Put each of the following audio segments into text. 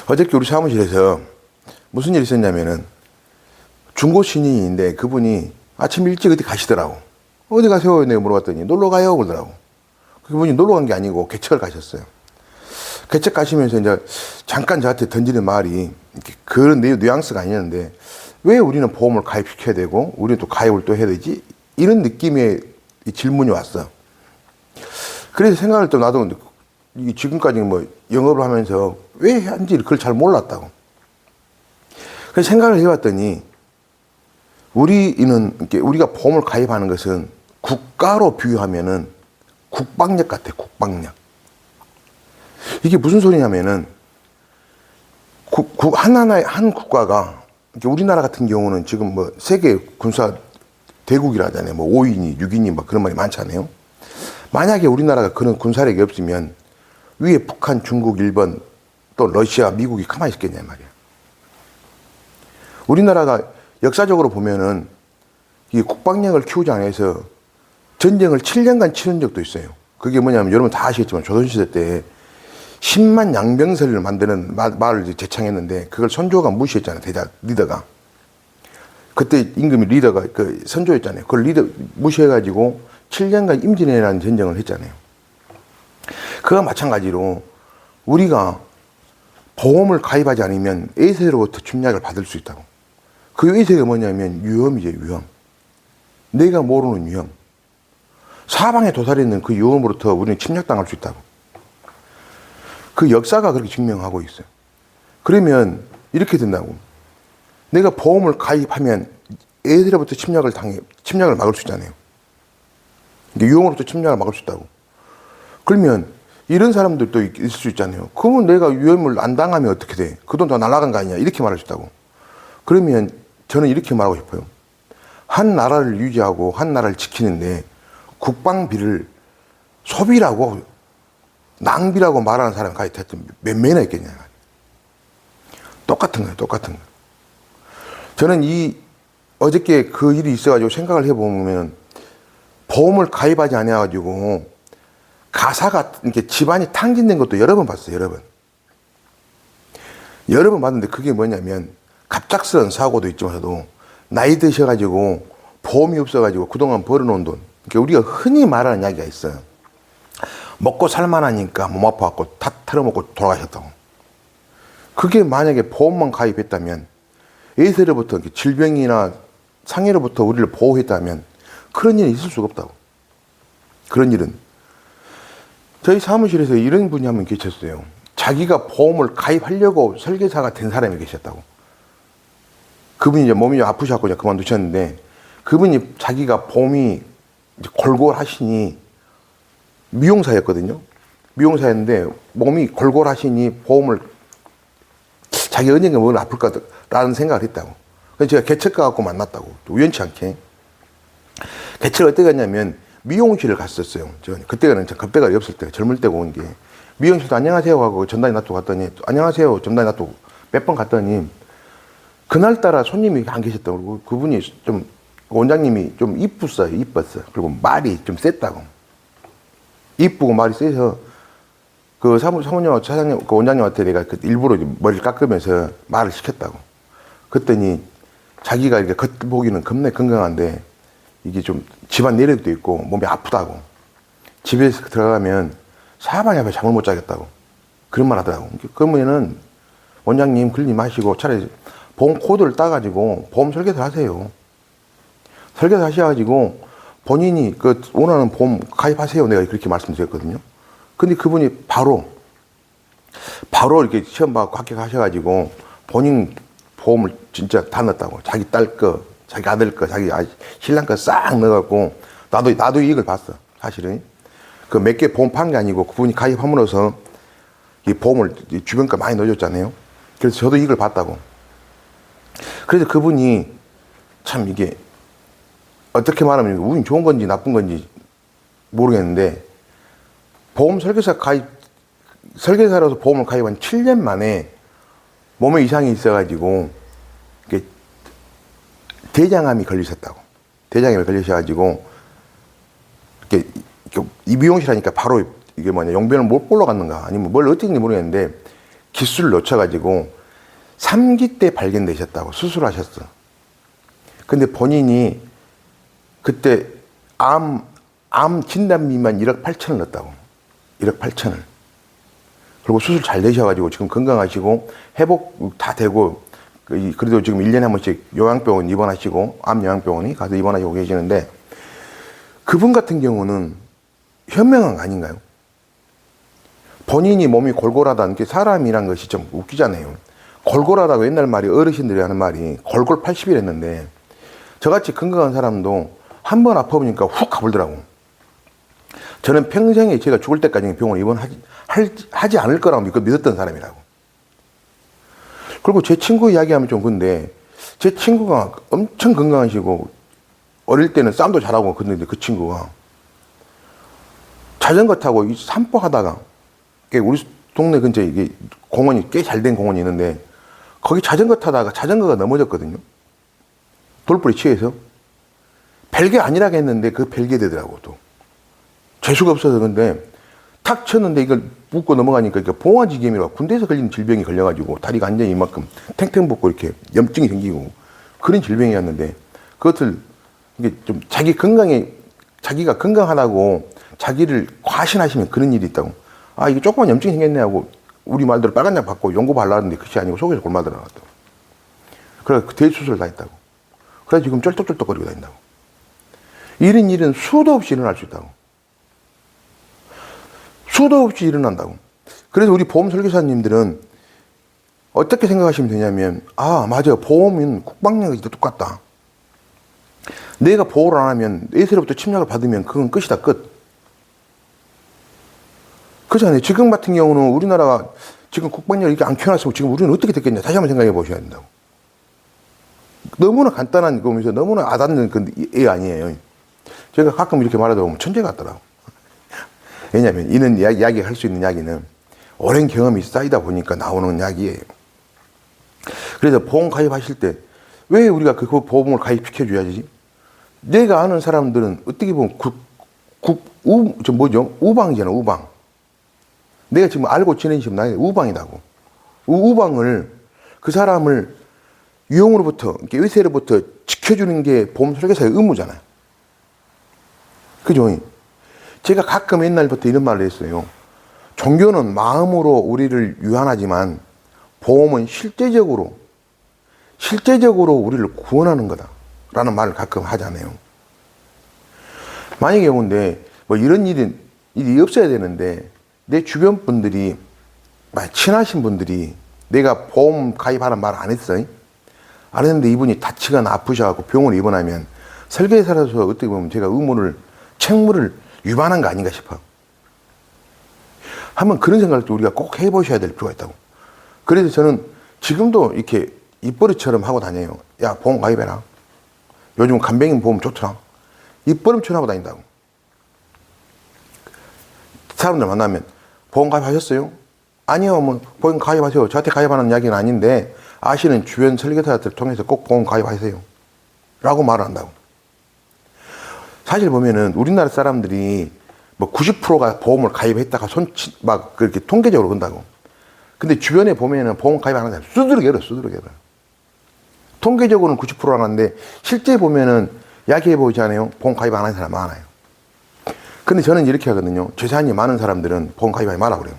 어저께 우리 사무실에서 무슨 일이 있었냐면은 중고 신인인데 그분이 아침 일찍 어디 가시더라고. 어디 가세요? 내가 물어봤더니 놀러 가요 그러더라고. 그분이 놀러 간 게 아니고 개척을 가셨어요. 개척 가시면서 이제 잠깐 저한테 던지는 말이 그런 뉘앙스가 아니었는데 왜 우리는 보험을 가입시켜야 되고 우리는 또 가입을 또 해야 되지? 이런 느낌의 질문이 왔어. 그래서 생각을 또 나도 지금까지 뭐 영업을 하면서 왜 한지 그걸 잘 몰랐다고. 그래서 생각을 해봤더니 우리가 보험을 가입하는 것은 국가로 비유하면은 국방력 같아, 국방력. 이게 무슨 소리냐면은 한 국가가 우리나라 같은 경우는 지금 뭐 세계 군사 대국이라잖아요. 뭐 5인이, 6인이 막 그런 말이 많잖아요. 만약에 우리나라가 그런 군사력이 없으면 위에 북한, 중국, 일본, 또 러시아, 미국이 가만히 있겠냐 말이야. 우리나라가 역사적으로 보면은 이 국방력을 키우지 않아서 전쟁을 7년간 치른 적도 있어요. 그게 뭐냐면 여러분 다 아시겠지만 조선시대 때 10만 양병설을 만드는 말을 제창했는데 그걸 선조가 무시했잖아요. 리더가. 그때 임금이 리더가 그 선조였잖아요. 그걸 리더 무시해가지고 7년간 임진왜란이라는 전쟁을 했잖아요. 그와 마찬가지로 우리가 보험을 가입하지 않으면 외세로부터 침략을 받을 수 있다고. 그 외세가 뭐냐면 위험이죠, 위험. 내가 모르는 위험. 사방에 도사리는 그 위험으로부터 우리는 침략당할 수 있다고. 그 역사가 그렇게 증명하고 있어요. 그러면 이렇게 된다고. 내가 보험을 가입하면 애들로부터 침략을 막을 수 있잖아요. 위험으로부터 침략을 막을 수 있다고. 그러면 이런 사람들도 있을 수 있잖아요. 그러면 내가 위험을 안 당하면 어떻게 돼? 그 돈 다 날아간 거 아니냐? 이렇게 말할 수 있다고. 그러면 저는 이렇게 말하고 싶어요. 한 나라를 유지하고 한 나라를 지키는데 국방비를 소비라고 낭비라고 말하는 사람이 가입했던 몇 명이나 있겠냐. 똑같은 거예요, 똑같은 거. 저는 어저께 그 일이 있어가지고 생각을 해보면 보험을 가입하지 않아가지고 가사가 이렇게 집안이 탕진된 것도 여러 번 봤어요, 여러 번. 여러 번 봤는데 그게 뭐냐면 갑작스러운 사고도 있지만서도 나이 드셔가지고 보험이 없어가지고 그동안 벌어놓은 돈. 그러니까 우리가 흔히 말하는 이야기가 있어요. 먹고 살만하니까 몸 아파갖고 다 털어먹고 돌아가셨다고. 그게 만약에 보험만 가입했다면 외세로부터 질병이나 상해로부터 우리를 보호했다면 그런 일은 있을 수가 없다고. 그런 일은. 저희 사무실에서 이런 분이 한 분 계셨어요. 자기가 보험을 가입하려고 설계사가 된 사람이 계셨다고. 그분이 이제 몸이 아프셔갖고 이제 그만두셨는데 그분이 자기가 보험이 이제 골골하시니 미용사였거든요. 미용사였는데 몸이 골골하시니 보험을 자기 언젠가 뭘 아플 거라는 생각을 했다고. 그래서 제가 개척 가갖고 만났다고. 또 우연치 않게. 개척을 어떻게 갔냐면 미용실을 갔었어요. 그때는 겁대가 없을 때, 젊을 때고 온 게. 미용실도 안녕하세요 하고 전단지 놔두고 갔더니 안녕하세요 전단지 놔두고 몇 번 갔더니 그날따라 손님이 안 계셨다고. 그리고 그분이 좀 원장님이 좀 이뻤어. 그리고 말이 좀 셌다고. 이쁘고 말이 세서 그 사모님, 차장님, 그 원장님한테 내가 일부러 머리를 깎으면서 말을 시켰다고. 그랬더니 자기가 이렇게 겉보기는 겁나 건강한데 이게 좀 집안 내력도 있고 몸이 아프다고. 집에 들어가면 사방에 앞에 잠을 못 자겠다고. 그런 말 하더라고. 그러면은 원장님 그러지 마시고 차라리 보험 코드를 따가지고 보험 설계를 하세요. 설계를 하셔가지고 본인이 그 원하는 보험 가입하세요. 내가 그렇게 말씀드렸거든요. 근데 그분이 바로 이렇게 시험 받고 합격하셔가지고 본인 보험을 진짜 다 넣었다고. 자기 딸 거, 자기 아들 거, 자기 신랑 거 싹 넣어갖고 나도 이익을 봤어. 사실은. 그 몇 개 보험 판 게 아니고 그분이 가입함으로써 이 보험을 주변 거 많이 넣어줬잖아요. 그래서 저도 이익을 봤다고. 그래서 그분이 참 이게 어떻게 말하면 운이 좋은 건지 나쁜 건지 모르겠는데 보험 설계사로서 보험을 가입한 7년 만에 몸에 이상이 있어가지고 대장암이 걸리셨다고. 대장암이 걸리셔가지고 이렇게 이 미용실 하니까 바로 이게 뭐냐 용변을 못 보러 갔는가 아니면 뭘 어떻게 했는지 모르겠는데 기술을 놓쳐가지고 3기 때 발견되셨다고 수술하셨어. 근데 본인이 그때 암 진단비만 1억 8천을 넣었다고. 1억 8천을. 그리고 수술 잘 되셔가지고 지금 건강하시고 회복 다 되고 그래도 지금 1년에 한 번씩 요양병원 입원하시고 암 요양병원이 가서 입원하시고 계시는데 그분 같은 경우는 현명한 거 아닌가요? 본인이 몸이 골골하다는 게 사람이란 것이 좀 웃기잖아요. 골골하다고 옛날 말이 어르신들이 하는 말이 골골 80일 했는데 저같이 건강한 사람도 한 번 아파보니까 훅 가버리더라고. 저는 평생에 제가 죽을 때까지 병원 입원하지 않을 거라고 믿었던 사람이라고. 그리고 제 친구 이야기하면 좀 근데 제 친구가 엄청 건강하시고 어릴 때는 싸움도 잘하고 그랬는데 그 친구가 자전거 타고 산보 하다가 우리 동네 근처에 이게 공원이 꽤 잘 된 공원이 있는데 거기 자전거 타다가 자전거가 넘어졌거든요. 돌불에 취해서. 별게 아니라고 했는데 그 별게 되더라고 또. 재수가 없어서 근데 탁 쳤는데 이걸 묶고 넘어가니까 봉화지겸이라고 군대에서 걸리는 질병이 걸려가지고 다리가 완전히 이만큼 탱탱 붓고 이렇게 염증이 생기고 그런 질병이었는데 그것을 이게 좀 자기가 건강하다고 자기를 과신하시면 그런 일이 있다고. 아, 이게 조그만 염증이 생겼네 하고 우리 말대로 빨간 약 받고 연고 발랐는데 그것이 아니고 속에서 골마 들어갔다고. 그래서 대수술을 다 했다고. 그래서 지금 쩔뚝쩔뚝거리고 다닌다고. 이런 일은 수도 없이 일어날 수 있다고. 수도 없이 일어난다고. 그래서 우리 보험 설계사님들은 어떻게 생각하시면 되냐면, 아, 맞아요. 보험은 국방력이 똑같다. 내가 보호를 안 하면 내세로부터 침략을 받으면 그건 끝이다, 끝. 그렇잖아요. 지금 같은 경우는 우리나라가 지금 국방력을 이렇게 안 키워놨으면 지금 우리는 어떻게 됐겠냐. 다시 한번 생각해 보셔야 된다고. 너무나 간단한 거면서 너무나 와닿는 그 애 아니에요. 제가 가끔 이렇게 말하다 보면 천재 같더라고. 왜냐하면 이런 이야기 할 수 있는 이야기는 오랜 경험이 쌓이다 보니까 나오는 이야기예요. 그래서 보험 가입하실 때 왜 우리가 그 보험을 가입시켜줘야지? 내가 아는 사람들은 어떻게 보면 우방이잖아, 우방. 내가 지금 알고 지낸 지금 나이 우방이라고. 우방을 그 사람을 유형으로부터, 외세로부터 지켜주는 게 보험 설계사의 의무잖아요. 그죠? 제가 가끔 옛날부터 이런 말을 했어요. 종교는 마음으로 우리를 유한하지만 보험은 실제적으로 우리를 구원하는 거다. 라는 말을 가끔 하잖아요. 만약에 근데 뭐 이런 일이 없어야 되는데 내 주변 분들이, 친하신 분들이 내가 보험 가입하는 말 안 했어요. 안 했는데 이분이 다치거나 아프셔갖고 병원에 입원하면 설계사로서 어떻게 보면 제가 책무를 위반한 거 아닌가 싶어. 한번 그런 생각을 우리가 꼭 해보셔야 될 필요가 있다고. 그래서 저는 지금도 이렇게 입버릇처럼 하고 다녀요. 야, 보험 가입해라. 요즘 간병인 보험 좋더라. 입버릇처럼 하고 다닌다고. 사람들 만나면 보험 가입하셨어요? 아니요, 뭐 보험 가입하세요. 저한테 가입하는 이야기는 아닌데 아시는 주변 설계사들 통해서 꼭 보험 가입하세요. 라고 말을 한다고. 사실 보면은 우리나라 사람들이 뭐 90%가 보험을 가입했다가 그렇게 통계적으로 본다고. 근데 주변에 보면은 보험 가입 안 하는 사람 수두룩해요. 통계적으로는 90%안 하는데 실제 보면은 이야기해 보지 않아요? 보험 가입 안 하는 사람 많아요. 근데 저는 이렇게 하거든요. 재산이 많은 사람들은 보험 가입하지 마라 그래요.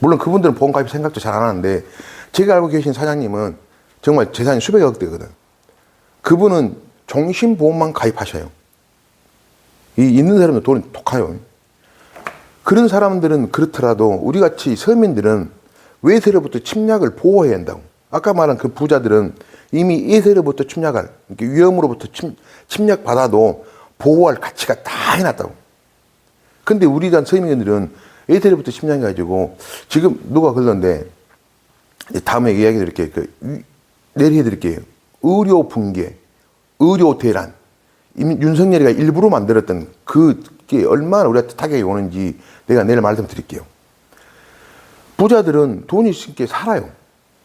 물론 그분들은 보험 가입 생각도 잘 안 하는데 제가 알고 계신 사장님은 정말 재산이 수백억 대거든. 그분은 종신보험만 가입하셔요. 있는 사람은 돈이 독하요. 그런 사람들은 그렇더라도 우리같이 서민들은 외세로부터 침략을 보호해야 한다고. 아까 말한 그 부자들은 이미 외세로부터 침략할, 위험으로부터 침략받아도 보호할 가치가 다 해놨다고. 근데 우리 같은 서민들은 외세로부터 침략해가지고 지금 누가 그러는데 다음에 이야기 드릴게요. 내리해드릴게요. 의료 붕괴, 의료 대란. 윤석열이가 일부러 만들었던 그게 얼마나 우리한테 타격이 오는지 내가 내일 말씀드릴게요. 부자들은 돈이 있으니까 살아요.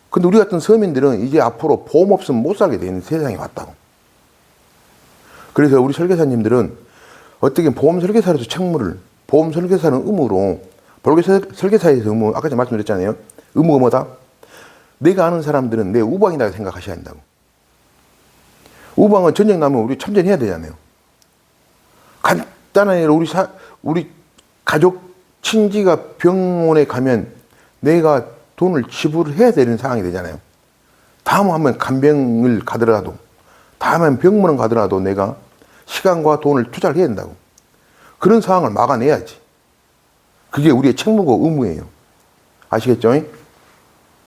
근데 우리 같은 서민들은 이제 앞으로 보험 없으면 못 살게 되는 세상이 왔다고. 그래서 우리 설계사님들은 어떻게 보험 설계사로서 책무를, 보험 설계사는 의무로 볼교 설계사에서 의무, 아까 제가 말씀드렸잖아요. 의무가 뭐다? 내가 아는 사람들은 내 우방이라고 생각하셔야 한다고. 우방은 전쟁 나면 우리 참전해야 되잖아요. 간단한 예로 우리 가족, 친지가 병원에 가면 내가 돈을 지불해야 되는 상황이 되잖아요. 다음 한번 간병을 가더라도, 다음에 병문안 가더라도 내가 시간과 돈을 투자를 해야 된다고. 그런 상황을 막아내야지. 그게 우리의 책무고 의무예요. 아시겠죠?